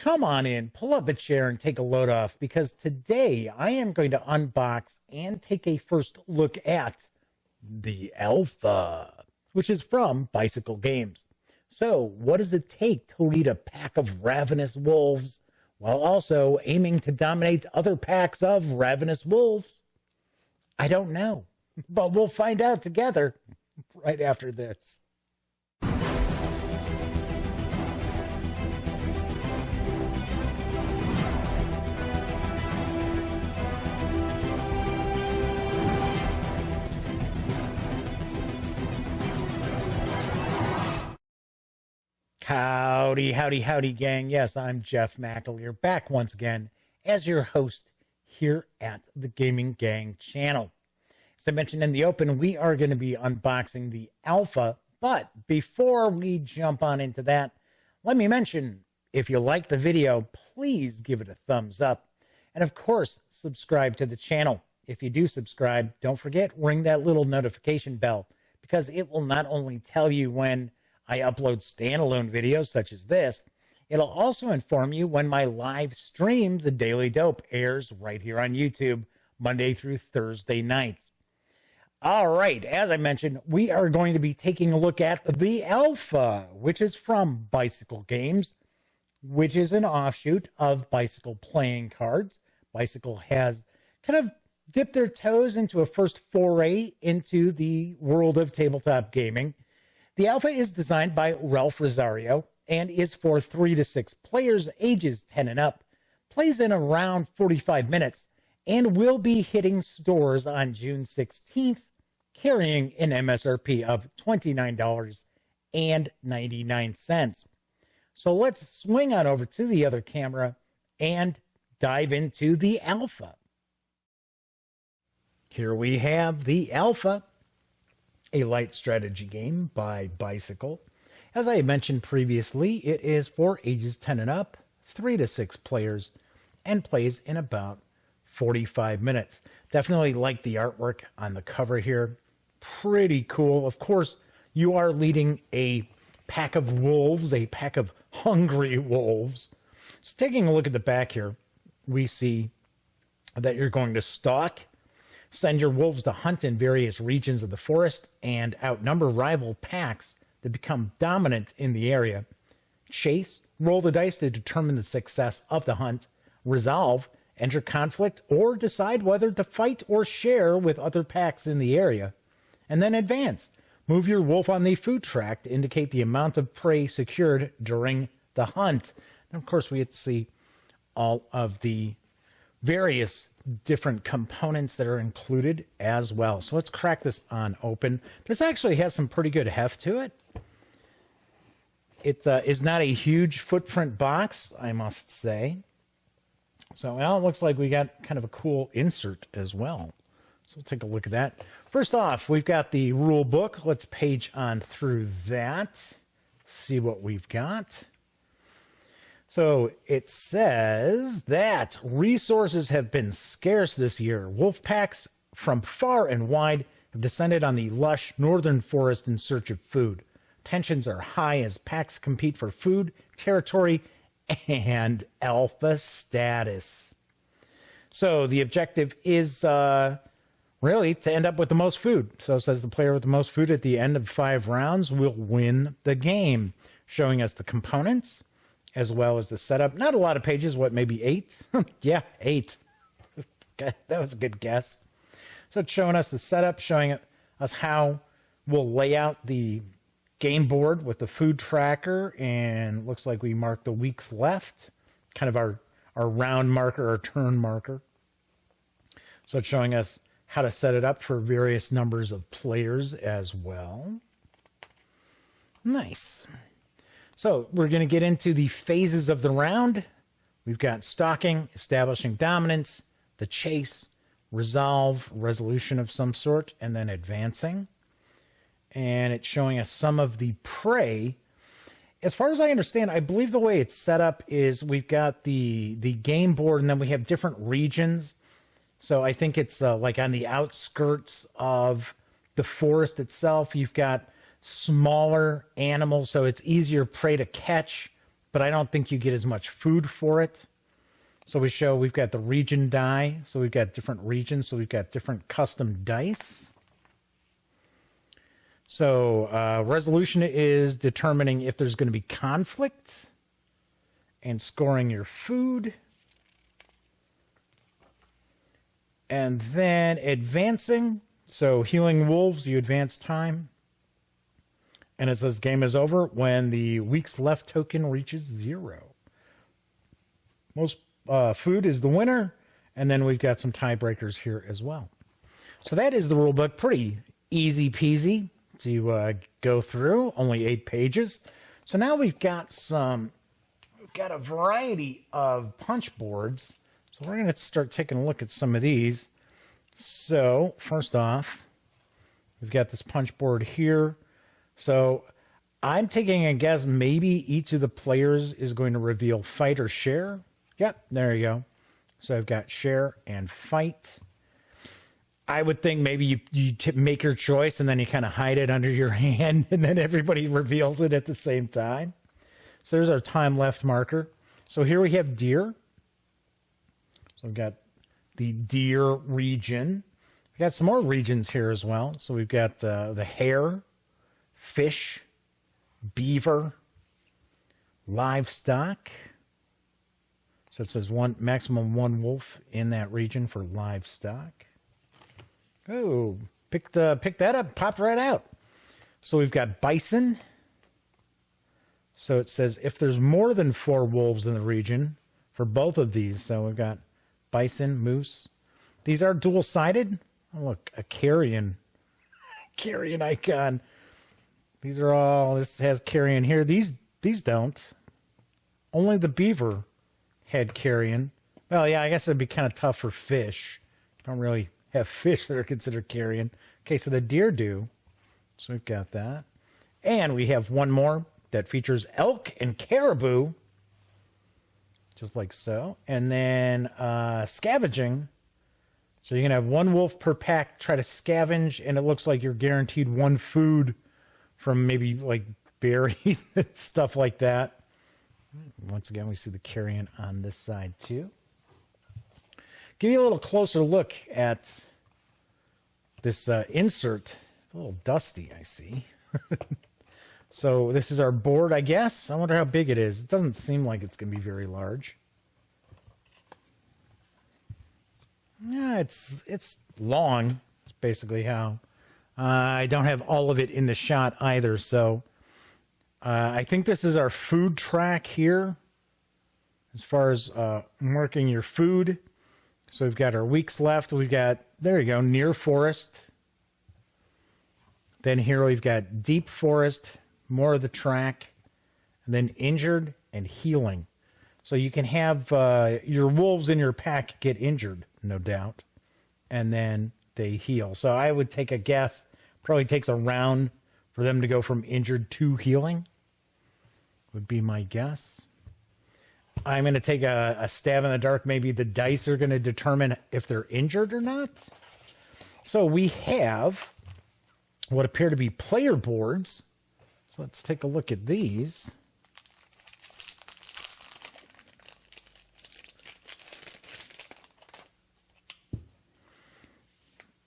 Come on in, pull up a chair and take a load off, because today I am going to unbox and take a first look at the Alpha, which is from Bicycle Games. So what does it take to lead a pack of ravenous wolves while also aiming to dominate other packs of ravenous wolves? I don't know, but we'll find out together right after this. Howdy, howdy, howdy, gang. Yes, I'm Jeff McAleer, back once again as your host here at the Gaming Gang channel. As I mentioned in the open, we are going to be unboxing the Alpha, but before we jump on into that, let me mention, if you like the video, please give it a thumbs up. And of course, subscribe to the channel. If you do subscribe, don't forget, ring that little notification bell, because it will not only tell you when I upload standalone videos such as this, it'll also inform you when my live stream, The Daily Dope, airs right here on YouTube, Monday through Thursday nights. All right, as I mentioned, we are going to be taking a look at the Alpha, which is from Bicycle Games, which is an offshoot of Bicycle playing cards. Bicycle has kind of dipped their toes into a first foray into the world of tabletop gaming. The Alpha is designed by Ralph Rosario and is for 3 to 6 players ages 10 and up, plays in around 45 minutes, and will be hitting stores on June 16th, carrying an MSRP of $29.99. So let's swing on over to the other camera and dive into the Alpha. Here we have the Alpha, a light strategy game by Bicycle. As I mentioned previously, it is for ages 10 and up, 3 to 6 players, and plays in about 45 minutes. Definitely like the artwork on the cover here. Pretty cool. Of course, you are leading a pack of wolves, a pack of hungry wolves. So taking a look at the back here, we see that you're going to stalk, send your wolves to hunt in various regions of the forest, and outnumber rival packs that become dominant in the area. Chase, roll the dice to determine the success of the hunt. Resolve, enter conflict, or decide whether to fight or share with other packs in the area. And then advance. Move your wolf on the food track to indicate the amount of prey secured during the hunt. And of course, we get to see all of the various different components that are included as well. So let's crack this on open. This actually has some pretty good heft to it. It is not a huge footprint box, I must say. So well, it looks like we got kind of a cool insert as well. So we'll take a look at that. First off, we've got the rule book. Let's page on through that, see what we've got. So it says that resources have been scarce this year. Wolf packs from far and wide have descended on the lush northern forest in search of food. Tensions are high as packs compete for food, territory, and alpha status. So the objective is really to end up with the most food. So it says the player with the most food at the end of 5 rounds will win the game, showing us the components as well as the setup. Not a lot of pages, what, maybe 8? Yeah, 8. That was a good guess. So it's showing us the setup, showing us how we'll lay out the game board with the food tracker, and looks like we mark the weeks left, kind of our round marker, our turn marker. So it's showing us how to set it up for various numbers of players as well. Nice. So we're going to get into the phases of the round. We've got stalking, establishing dominance, the chase, resolve, resolution of some sort, and then advancing. And it's showing us some of the prey. As far as I understand, I believe the way it's set up is we've got the game board, and then we have different regions. So I think it's like on the outskirts of the forest itself, you've got smaller animals, so it's easier prey to catch but I don't think you get as much food for it. So we've got the region die. So we've got different regions. So we've got different custom dice. So resolution is determining if there's going to be conflict and scoring your food. And then advancing. So healing wolves, you advance time. And it says game is over when the weeks left token reaches 0. Most food is the winner. And then we've got some tiebreakers here as well. So that is the rule book. Pretty easy peasy to go through. Only 8 pages. So now we've got a variety of punch boards. So we're going to start taking a look at some of these. So first off, we've got this punch board here. So I'm taking a guess maybe each of the players is going to reveal fight or share. Yep, there you go. So I've got share and fight. I would think maybe you make your choice and then you kind of hide it under your hand and then everybody reveals it at the same time. So there's our time left marker. So here we have deer. So we've got the deer region. We've got some more regions here as well. So we've got the hare, fish, beaver, livestock. So it says maximum 1 wolf in that region for livestock. Oh, picked that up, popped right out. So we've got bison. So it says if there's more than 4 wolves in the region for both of these. So we've got bison, moose. These are dual-sided. Oh, look, a carrion icon. These are all, this has carrion here. These don't. Only the beaver had carrion. Well, yeah, I guess it'd be kind of tough for fish. Don't really have fish that are considered carrion. Okay, so the deer do. So we've got that. And we have one more that features elk and caribou. Just like so. And then scavenging. So you're going to have 1 wolf per pack try to scavenge, and it looks like you're guaranteed 1 food from maybe like berries and stuff like that. Once again, we see the carrion on this side too. Give you a little closer look at this insert. It's a little dusty, I see. So this is our board, I guess. I wonder how big it is. It doesn't seem like it's going to be very large. Yeah, it's long. It's basically how. I don't have all of it in the shot either, so I think this is our food track here as far as marking your food. So we've got our weeks left. We've got, there you go, near forest. Then here we've got deep forest, more of the track, and then injured and healing. So you can have your wolves in your pack get injured, no doubt, and then they heal. So I would take a guess, probably takes a round for them to go from injured to healing, would be my guess. I'm going to take a stab in the dark. Maybe the dice are going to determine if they're injured or not. So we have what appear to be player boards. So let's take a look at these.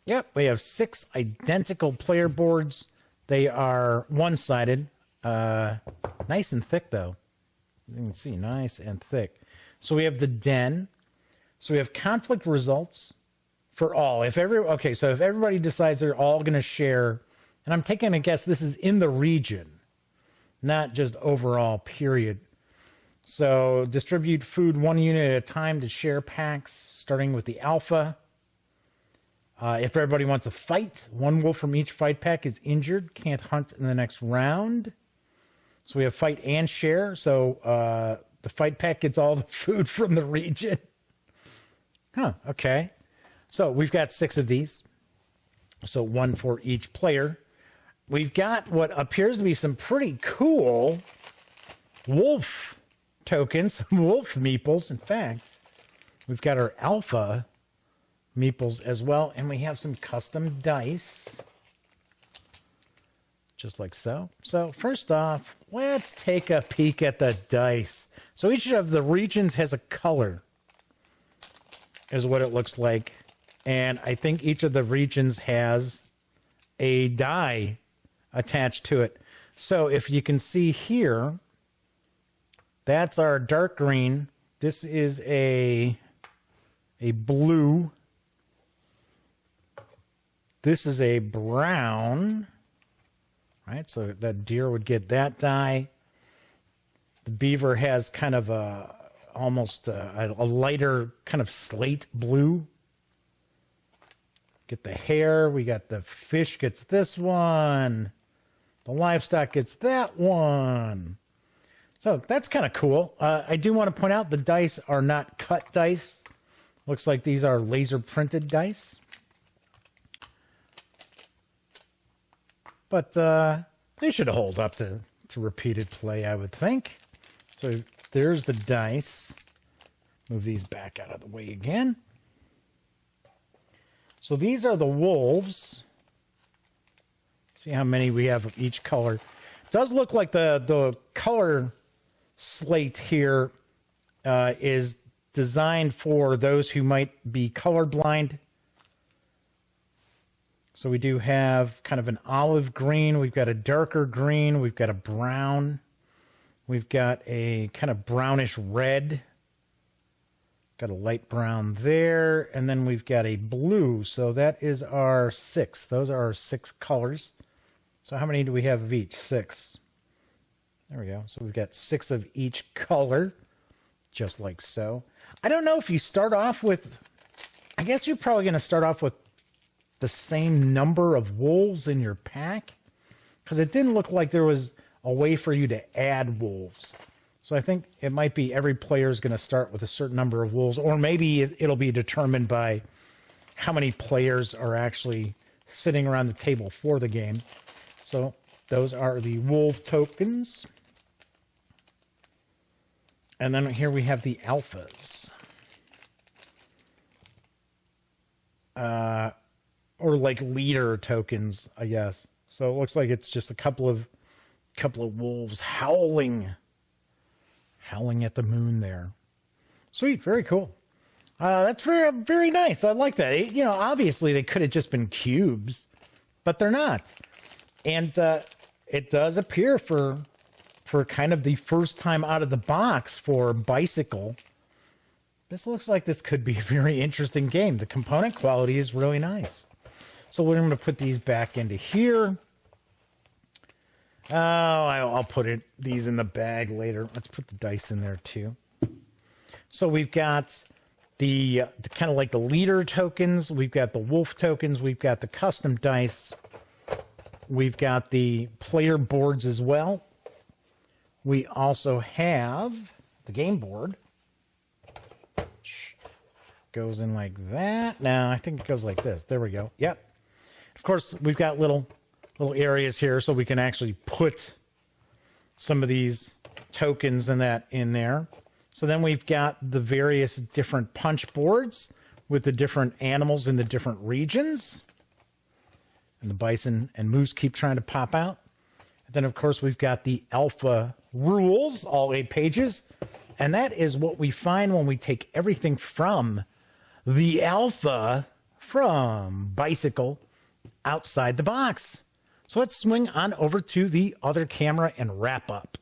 Yep, we have 6 identical player boards. They are one-sided. Nice and thick, though. You can see, nice and thick. So we have the den. So we have conflict results for all. So if everybody decides they're all going to share, and I'm taking a guess this is in the region, not just overall, period. So distribute food 1 unit at a time to share packs, starting with the alpha. If everybody wants to fight, 1 wolf from each fight pack is injured, can't hunt in the next round. So we have fight and share. So the fight pack gets all the food from the region. Okay. So we've got 6 of these. So 1 for each player. We've got what appears to be some pretty cool wolf tokens, some wolf meeples. In fact, we've got our alpha meeples as well. And we have some custom dice. just like so. So first off, let's take a peek at the dice. So each of the regions has a color, is what it looks like. And I think each of the regions has a die attached to it. So if you can see here, that's our dark green. This is a blue. This is a brown. Right, so that deer would get that die. The beaver has kind of almost a lighter kind of slate blue. Get the hare. We got the fish gets this one. The livestock gets that one. So that's kind of cool. I do want to point out the dice are not cut dice. Looks like these are laser printed dice. But they should hold up to repeated play, I would think. So there's the dice. Move these back out of the way again. So these are the wolves. See how many we have of each color. It does look like the color slate here is designed for those who might be colorblind. So we do have kind of an olive green. We've got a darker green. We've got a brown. We've got a kind of brownish red. Got a light brown there. And then we've got a blue. So that is our 6. Those are our 6 colors. So how many do we have of each? 6. There we go. So we've got 6 of each color, just like so. I don't know if you start off with, I guess you're probably going to start off with the same number of wolves in your pack, because it didn't look like there was a way for you to add wolves. So I think it might be every player is going to start with a certain number of wolves, or maybe it'll be determined by how many players are actually sitting around the table for the game. So those are the wolf tokens. And then here we have the alphas. Or like leader tokens, I guess. So it looks like it's just a couple of wolves howling at the moon there. Sweet, very cool. That's very, very nice. I like that. You know, obviously they could have just been cubes, but they're not. And it does appear for kind of the first time out of the box for Bicycle. This looks like this could be a very interesting game. The component quality is really nice. So we're going to put these back into here. Oh, I'll put these in the bag later. Let's put the dice in there too. So we've got the kind of like the leader tokens. We've got the wolf tokens. We've got the custom dice. We've got the player boards as well. We also have the game board. Goes in like that. Now I think it goes like this. There we go. Yep. Of course, we've got little areas here so we can actually put some of these tokens and that in there. So then we've got the various different punch boards with the different animals in the different regions. And the bison and moose keep trying to pop out. And then, of course, we've got the alpha rules, all 8 pages. And that is what we find when we take everything from the alpha from Bicycle outside the box. So let's swing on over to the other camera and wrap up.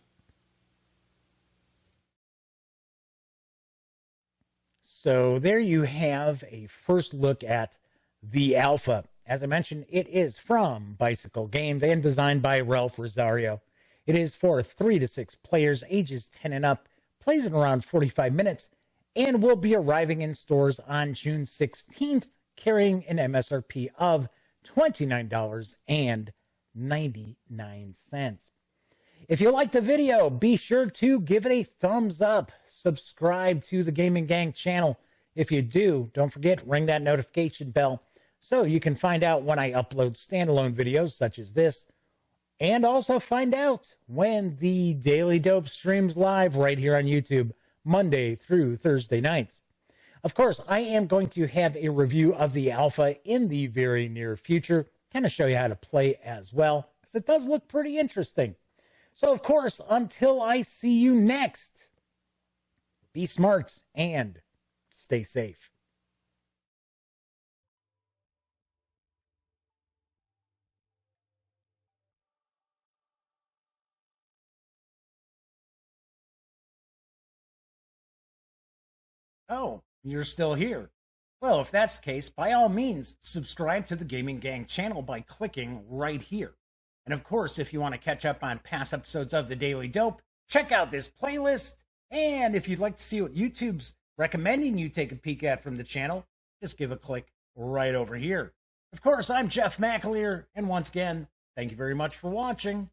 So there you have a first look at the alpha. As I mentioned, it is from Bicycle Games and designed by Ralph Rosario. It is for 3 to 6 players, ages 10 and up, plays in around 45 minutes, and will be arriving in stores on June 16th, carrying an MSRP of $29.99. If you liked the video, be sure to give it a thumbs up. Subscribe to the Gaming Gang channel. If you do, don't forget, ring that notification bell so you can find out when I upload standalone videos such as this, and also find out when the Daily Dope streams live right here on YouTube, Monday through Thursday nights. Of course, I am going to have a review of the alpha in the very near future, kind of show you how to play as well, graphics. It does look pretty interesting. So, of course, until I see you next, be smart and stay safe. Oh, you're still here. Well, if that's the case, by all means, subscribe to the Gaming Gang channel by clicking right here. And of course, if you want to catch up on past episodes of The Daily Dope, check out this playlist. And if you'd like to see what YouTube's recommending you take a peek at from the channel, just give a click right over here. Of course, I'm Jeff McAleer, and once again, thank you very much for watching.